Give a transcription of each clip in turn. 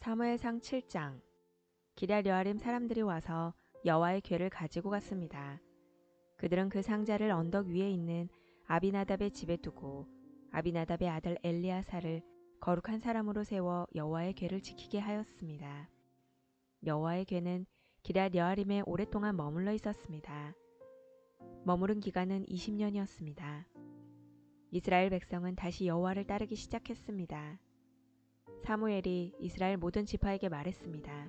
사무엘상 7장. 기럇 여아림 사람들이 와서 여호와의 궤를 가지고 갔습니다. 그들은 그 상자를 언덕 위에 있는 아비나답의 집에 두고 아비나답의 아들 엘리아사를 거룩한 사람으로 세워 여호와의 궤를 지키게 하였습니다. 여호와의 궤는 기럇 여아림에 오랫동안 머물러 있었습니다. 머무른 기간은 20년이었습니다. 이스라엘 백성은 다시 여호와를 따르기 시작했습니다. 사무엘이 이스라엘 모든 지파에게 말했습니다.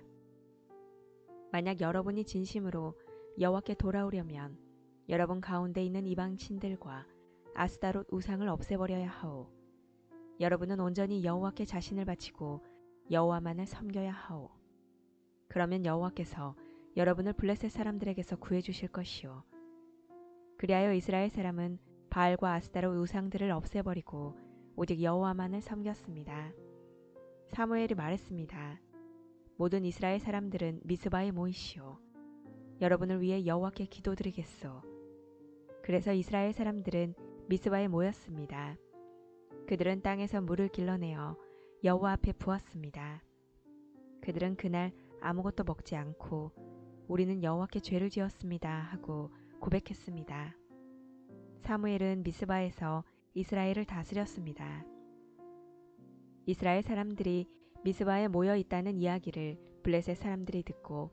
만약 여러분이 진심으로 여호와께 돌아오려면 여러분 가운데 있는 이방 신들과 아스다롯 우상을 없애버려야 하오. 여러분은 온전히 여호와께 자신을 바치고 여호와만을 섬겨야 하오. 그러면 여호와께서 여러분을 블레셋 사람들에게서 구해주실 것이요. 그리하여 이스라엘 사람은 바알과 아스다롯 우상들을 없애버리고 오직 여호와만을 섬겼습니다. 사무엘이 말했습니다. 모든 이스라엘 사람들은 미스바에 모이시오. 여러분을 위해 여호와께 기도드리겠소. 그래서 이스라엘 사람들은 미스바에 모였습니다. 그들은 땅에서 물을 길러내어 여호와 앞에 부었습니다. 그들은 그날 아무것도 먹지 않고 우리는 여호와께 죄를 지었습니다 하고 고백했습니다. 사무엘은 미스바에서 이스라엘을 다스렸습니다. 이스라엘 사람들이 미스바에 모여 있다는 이야기를 블레셋 사람들이 듣고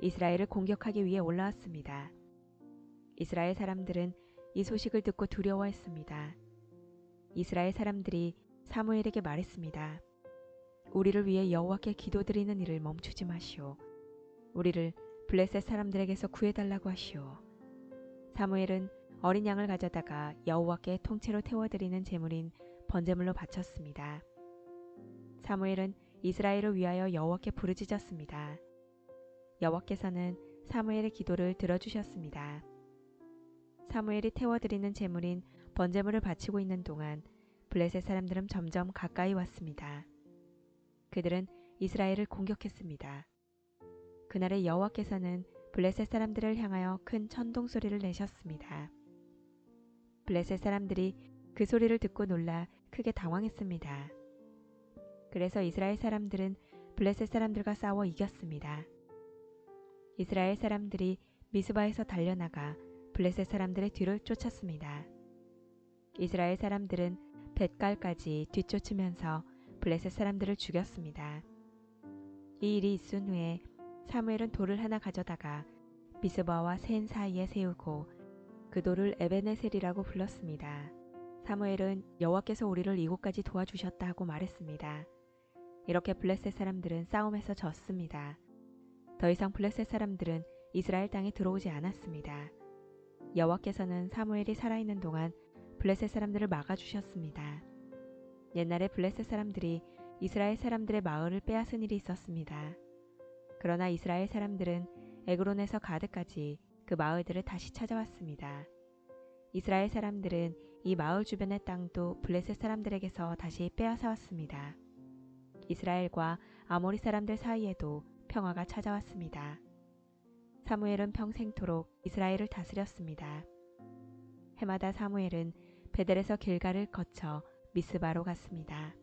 이스라엘을 공격하기 위해 올라왔습니다. 이스라엘 사람들은 이 소식을 듣고 두려워했습니다. 이스라엘 사람들이 사무엘에게 말했습니다. 우리를 위해 여호와께 기도드리는 일을 멈추지 마시오. 우리를 블레셋 사람들에게서 구해달라고 하시오. 사무엘은 어린 양을 가져다가 여호와께 통째로 태워드리는 제물인 번제물로 바쳤습니다. 사무엘은 이스라엘을 위하여 여호와께 부르짖었습니다. 여호와께서는 사무엘의 기도를 들어주셨습니다. 사무엘이 태워드리는 제물인 번제물을 바치고 있는 동안 블레셋 사람들은 점점 가까이 왔습니다. 그들은 이스라엘을 공격했습니다. 그날의 여호와께서는 블레셋 사람들을 향하여 큰 천둥 소리를 내셨습니다. 블레셋 사람들이 그 소리를 듣고 놀라 크게 당황했습니다. 그래서 이스라엘 사람들은 블레셋 사람들과 싸워 이겼습니다. 이스라엘 사람들이 미스바에서 달려나가 블레셋 사람들의 뒤를 쫓았습니다. 이스라엘 사람들은 벳갈까지 뒤쫓으면서 블레셋 사람들을 죽였습니다. 이 일이 있은 후에 사무엘은 돌을 하나 가져다가 미스바와 센 사이에 세우고 그 돌을 에베네셀이라고 불렀습니다. 사무엘은 여호와께서 우리를 이곳까지 도와주셨다 하고 말했습니다. 이렇게 블레셋 사람들은 싸움에서 졌습니다. 더 이상 블레셋 사람들은 이스라엘 땅에 들어오지 않았습니다. 여호와께서는 사무엘이 살아있는 동안 블레셋 사람들을 막아주셨습니다. 옛날에 블레셋 사람들이 이스라엘 사람들의 마을을 빼앗은 일이 있었습니다. 그러나 이스라엘 사람들은 에그론에서 가드까지 그 마을들을 다시 찾아왔습니다. 이스라엘 사람들은 이 마을 주변의 땅도 블레셋 사람들에게서 다시 빼앗아 왔습니다. 이스라엘과 아모리 사람들 사이에도 평화가 찾아왔습니다. 사무엘은 평생토록 이스라엘을 다스렸습니다. 해마다 사무엘은 베델에서 길갈을 거쳐 미스바로 갔습니다.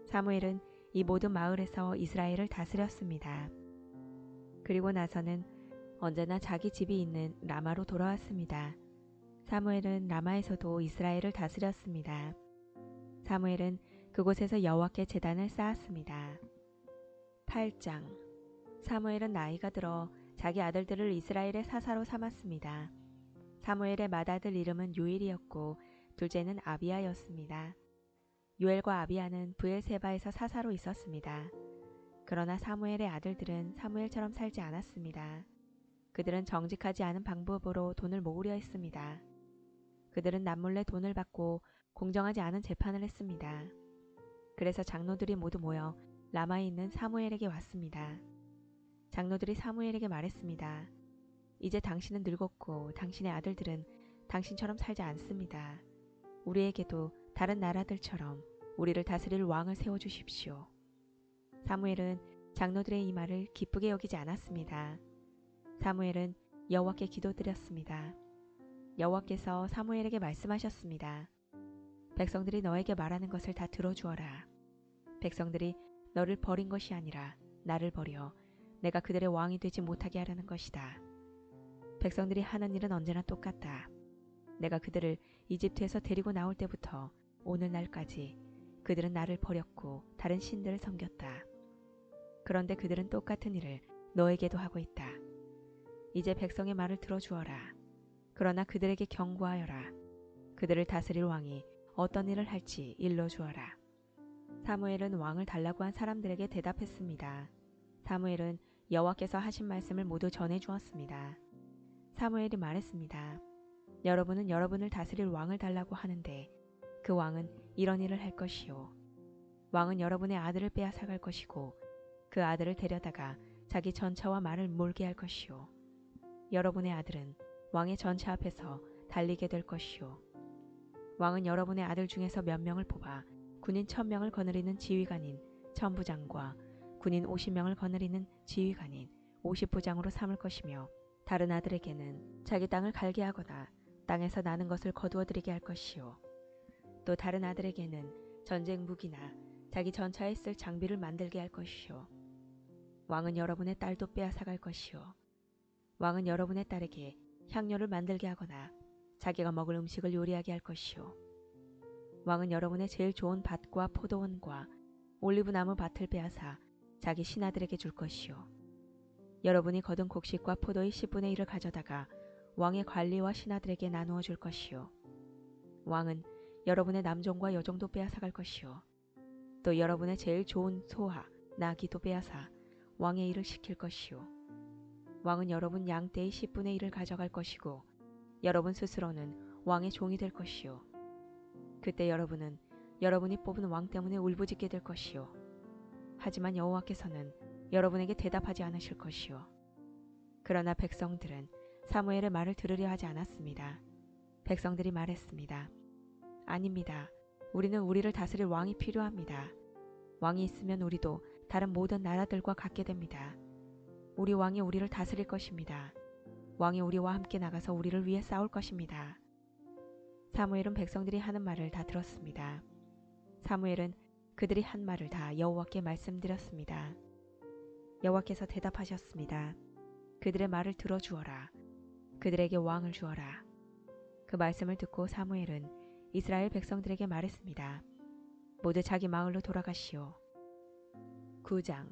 사무엘은 이 모든 마을에서 이스라엘을 다스렸습니다. 그리고 나서는 언제나 자기 집이 있는 라마로 돌아왔습니다. 사무엘은 라마에서도 이스라엘을 다스렸습니다. 사무엘은 그곳에서 여호와께 제단을 쌓았습니다. 8장. 사무엘은 나이가 들어 자기 아들들을 이스라엘의 사사로 삼았습니다. 사무엘의 맏아들 이름은 요엘이었고 둘째는 아비야였습니다. 요엘과 아비야는 브엘세바에서 사사로 있었습니다. 그러나 사무엘의 아들들은 사무엘처럼 살지 않았습니다. 그들은 정직하지 않은 방법으로 돈을 모으려 했습니다. 그들은 남몰래 돈을 받고 공정하지 않은 재판을 했습니다. 그래서 장로들이 모두 모여 라마에 있는 사무엘에게 왔습니다. 장로들이 사무엘에게 말했습니다. 이제 당신은 늙었고 당신의 아들들은 당신처럼 살지 않습니다. 우리에게도 다른 나라들처럼 우리를 다스릴 왕을 세워주십시오. 사무엘은 장로들의 이 말을 기쁘게 여기지 않았습니다. 사무엘은 여호와께 기도드렸습니다. 여호와께서 사무엘에게 말씀하셨습니다. 백성들이 너에게 말하는 것을 다 들어주어라. 백성들이 너를 버린 것이 아니라 나를 버려 내가 그들의 왕이 되지 못하게 하려는 것이다. 백성들이 하는 일은 언제나 똑같다. 내가 그들을 이집트에서 데리고 나올 때부터 오늘날까지 그들은 나를 버렸고 다른 신들을 섬겼다. 그런데 그들은 똑같은 일을 너에게도 하고 있다. 이제 백성의 말을 들어주어라. 그러나 그들에게 경고하여라. 그들을 다스릴 왕이 어떤 일을 할지 일러주어라. 사무엘은 왕을 달라고 한 사람들에게 대답했습니다. 사무엘은 여호와께서 하신 말씀을 모두 전해주었습니다. 사무엘이 말했습니다. 여러분은 여러분을 다스릴 왕을 달라고 하는데 그 왕은 이런 일을 할 것이요. 왕은 여러분의 아들을 빼앗아갈 것이고 그 아들을 데려다가 자기 전차와 말을 몰게 할 것이요. 여러분의 아들은 왕의 전차 앞에서 달리게 될 것이요. 왕은 여러분의 아들 중에서 몇 명을 뽑아 군인 1000명을 거느리는 지휘관인 천부장과 군인 50명을 거느리는 지휘관인 50부장으로 삼을 것이며 다른 아들에게는 자기 땅을 갈게 하거나 땅에서 나는 것을 거두어들이게 할 것이요. 또 다른 아들에게는 전쟁 무기나 자기 전차에 쓸 장비를 만들게 할 것이요. 왕은 여러분의 딸도 빼앗아갈 것이요. 왕은 여러분의 딸에게 향료를 만들게 하거나 자기가 먹을 음식을 요리하게 할 것이요. 왕은 여러분의 제일 좋은 밭과 포도원과 올리브나무 밭을 빼앗아 자기 신하들에게 줄 것이요. 여러분이 거둔 곡식과 포도의 10분의 1을 가져다가 왕의 관리와 신하들에게 나누어 줄 것이요. 왕은 여러분의 남종과 여종도 빼앗아갈 것이요. 또 여러분의 제일 좋은 소와 나귀도 빼앗아 왕의 일을 시킬 것이요. 왕은 여러분 양떼의 10분의 1을 가져갈 것이고 여러분 스스로는 왕의 종이 될 것이요. 그때 여러분은 여러분이 뽑은 왕 때문에 울부짖게 될 것이요. 하지만 여호와께서는 여러분에게 대답하지 않으실 것이요. 그러나 백성들은 사무엘의 말을 들으려 하지 않았습니다. 백성들이 말했습니다. 아닙니다. 우리는 우리를 다스릴 왕이 필요합니다. 왕이 있으면 우리도 다른 모든 나라들과 같게 됩니다. 우리 왕이 우리를 다스릴 것입니다. 왕이 우리와 함께 나가서 우리를 위해 싸울 것입니다. 사무엘은 백성들이 하는 말을 다 들었습니다. 사무엘은 그들이 한 말을 다 여호와께 말씀드렸습니다. 여호와께서 대답하셨습니다. 그들의 말을 들어주어라. 그들에게 왕을 주어라. 그 말씀을 듣고 사무엘은 이스라엘 백성들에게 말했습니다. 모두 자기 마을로 돌아가시오. 9장.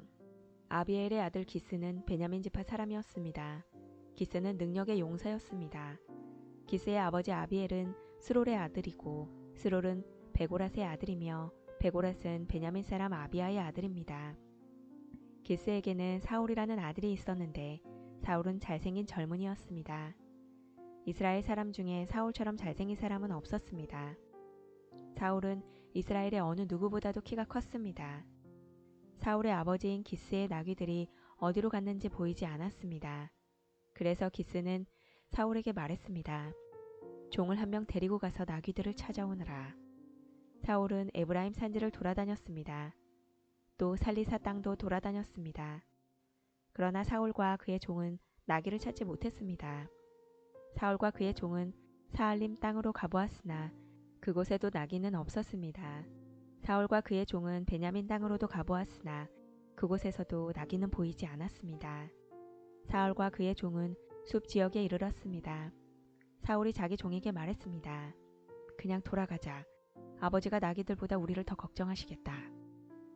아비엘의 아들 기스는 베냐민 지파 사람이었습니다. 기스는 능력의 용사였습니다. 기스의 아버지 아비엘은 스롤의 아들이고 스롤은 베고랏의 아들이며 베고랏은 베냐민 사람 아비아의 아들입니다. 기스에게는 사울이라는 아들이 있었는데 사울은 잘생긴 젊은이였습니다. 이스라엘 사람 중에 사울처럼 잘생긴 사람은 없었습니다. 사울은 이스라엘의 어느 누구보다도 키가 컸습니다. 사울의 아버지인 기스의 나귀들이 어디로 갔는지 보이지 않았습니다. 그래서 기스는 사울에게 말했습니다. 종을 한 명 데리고 가서 나귀들을 찾아오너라. 사울은 에브라임 산지를 돌아다녔습니다. 또 살리사 땅도 돌아다녔습니다. 그러나 사울과 그의 종은 나귀를 찾지 못했습니다. 사울과 그의 종은 사알림 땅으로 가보았으나 그곳에도 나귀는 없었습니다. 사울과 그의 종은 베냐민 땅으로도 가보았으나 그곳에서도 나귀는 보이지 않았습니다. 사울과 그의 종은 숲 지역에 이르렀습니다. 사울이 자기 종에게 말했습니다. 그냥 돌아가자. 아버지가 나귀들보다 우리를 더 걱정하시겠다.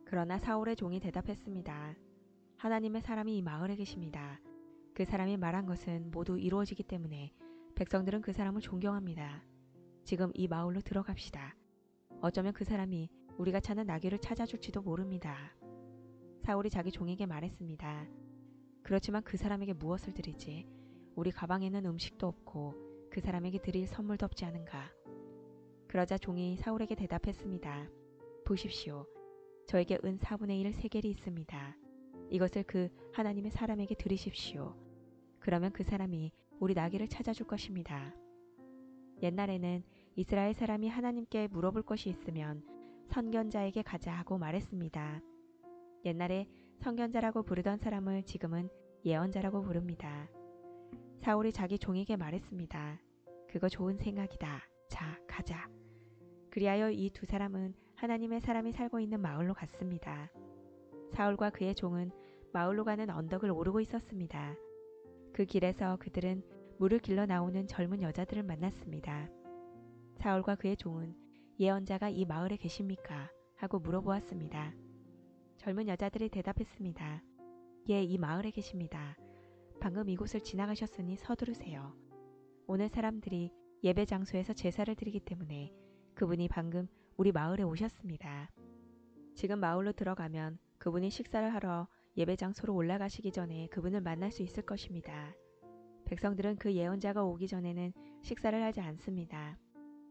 그러나 사울의 종이 대답했습니다. 하나님의 사람이 이 마을에 계십니다. 그 사람이 말한 것은 모두 이루어지기 때문에 백성들은 그 사람을 존경합니다. 지금 이 마을로 들어갑시다. 어쩌면 그 사람이 우리가 찾는 나귀를 찾아줄지도 모릅니다. 사울이 자기 종에게 말했습니다. 그렇지만 그 사람에게 무엇을 드리지? 우리 가방에는 음식도 없고 그 사람에게 드릴 선물도 없지 않은가? 그러자 종이 사울에게 대답했습니다. 보십시오. 저에게 은 4분의 1 세겔이 있습니다. 이것을 그 하나님의 사람에게 드리십시오. 그러면 그 사람이 우리 나귀를 찾아줄 것입니다. 옛날에는 이스라엘 사람이 하나님께 물어볼 것이 있으면 선견자에게 가자 하고 말했습니다. 옛날에 선견자라고 부르던 사람을 지금은 예언자라고 부릅니다. 사울이 자기 종에게 말했습니다. 그거 좋은 생각이다. 자, 가자. 그리하여 이 두 사람은 하나님의 사람이 살고 있는 마을로 갔습니다. 사울과 그의 종은 마을로 가는 언덕을 오르고 있었습니다. 그 길에서 그들은 물을 길러 나오는 젊은 여자들을 만났습니다. 사울과 그의 종은 예언자가 이 마을에 계십니까? 하고 물어보았습니다. 젊은 여자들이 대답했습니다. 예, 이 마을에 계십니다. 방금 이곳을 지나가셨으니 서두르세요. 오늘 사람들이 예배 장소에서 제사를 드리기 때문에 그분이 방금 우리 마을에 오셨습니다. 지금 마을로 들어가면 그분이 식사를 하러 예배 장소로 올라가시기 전에 그분을 만날 수 있을 것입니다. 백성들은 그 예언자가 오기 전에는 식사를 하지 않습니다.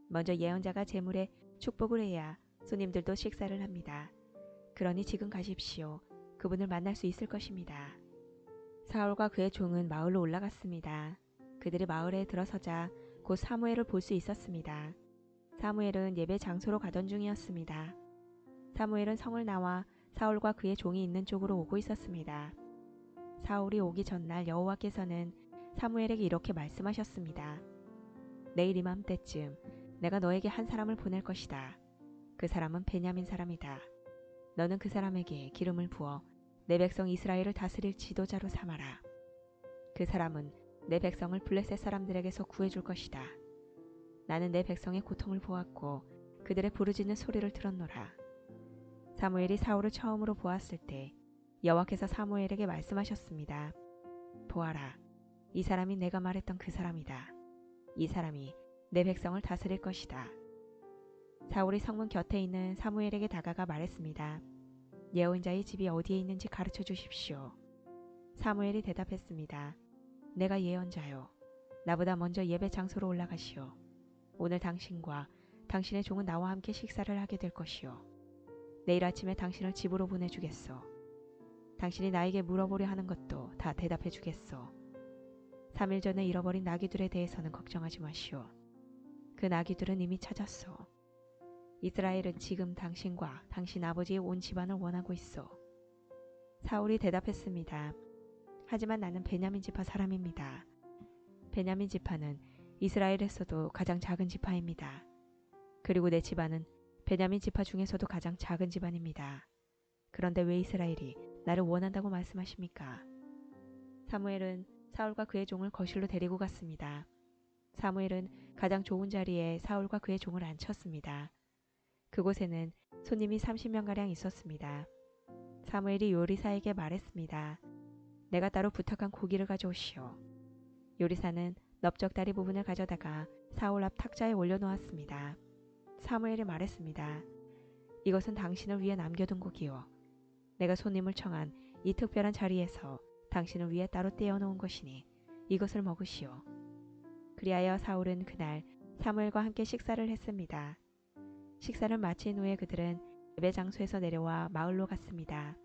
먼저 예언자가 제물에 축복을 해야 손님들도 식사를 합니다. 그러니 지금 가십시오. 그분을 만날 수 있을 것입니다. 사울과 그의 종은 마을로 올라갔습니다. 그들이 마을에 들어서자 곧 사무엘을 볼 수 있었습니다. 사무엘은 예배 장소로 가던 중이었습니다. 사무엘은 성을 나와 사울과 그의 종이 있는 쪽으로 오고 있었습니다. 사울이 오기 전날 여호와께서는 사무엘에게 이렇게 말씀하셨습니다. 내일 이맘때쯤 내가 너에게 한 사람을 보낼 것이다. 그 사람은 베냐민 사람이다. 너는 그 사람에게 기름을 부어 내 백성 이스라엘을 다스릴 지도자로 삼아라. 그 사람은 내 백성을 블레셋 사람들에게서 구해줄 것이다. 나는 내 백성의 고통을 보았고 그들의 부르짖는 소리를 들었노라. 사무엘이 사울을 처음으로 보았을 때 여호와께서 사무엘에게 말씀하셨습니다. 보아라, 이 사람이 내가 말했던 그 사람이다. 이 사람이 내 백성을 다스릴 것이다. 사울이 성문 곁에 있는 사무엘에게 다가가 말했습니다. 예언자의 집이 어디에 있는지 가르쳐 주십시오. 사무엘이 대답했습니다. 내가 예언자요. 나보다 먼저 예배 장소로 올라가시오. 오늘 당신과 당신의 종은 나와 함께 식사를 하게 될 것이오. 내일 아침에 당신을 집으로 보내주겠소. 당신이 나에게 물어보려 하는 것도 다 대답해 주겠소. 3일 전에 잃어버린 나귀들에 대해서는 걱정하지 마시오. 그 나귀들은 이미 찾았소. 이스라엘은 지금 당신과 당신 아버지의 온 집안을 원하고 있소. 사울이 대답했습니다. 하지만 나는 베냐민 지파 사람입니다. 베냐민 지파는 이스라엘에서도 가장 작은 지파입니다. 그리고 내 집안은 베냐민 지파 중에서도 가장 작은 집안입니다. 그런데 왜 이스라엘이 나를 원한다고 말씀하십니까? 사무엘은 사울과 그의 종을 거실로 데리고 갔습니다. 사무엘은 가장 좋은 자리에 사울과 그의 종을 앉혔습니다. 그곳에는 손님이 30명가량 있었습니다. 사무엘이 요리사에게 말했습니다. 내가 따로 부탁한 고기를 가져오시오. 요리사는 넓적다리 부분을 가져다가 사울 앞 탁자에 올려놓았습니다. 사무엘이 말했습니다. 이것은 당신을 위해 남겨둔 고기요. 내가 손님을 청한 이 특별한 자리에서 당신을 위해 따로 떼어놓은 것이니 이것을 먹으시오. 그리하여 사울은 그날 사무엘과 함께 식사를 했습니다. 식사를 마친 후에 그들은 예배 장소에서 내려와 마을로 갔습니다.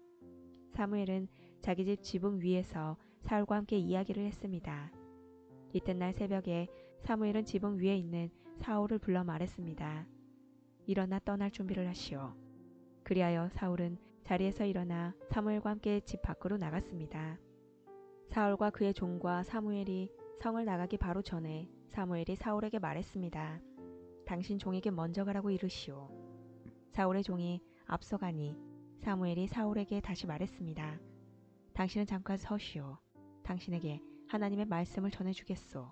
사무엘은 자기 집 지붕 위에서 사울과 함께 이야기를 했습니다. 이튿날 새벽에 사무엘은 지붕 위에 있는 사울을 불러 말했습니다. 일어나 떠날 준비를 하시오. 그리하여 사울은 자리에서 일어나 사무엘과 함께 집 밖으로 나갔습니다. 사울과 그의 종과 사무엘이 성을 나가기 바로 전에 사무엘이 사울에게 말했습니다. 당신 종에게 먼저 가라고 이르시오. 사울의 종이 앞서가니 사무엘이 사울에게 다시 말했습니다. 당신은 잠깐 서시오. 당신에게 하나님의 말씀을 전해주겠소.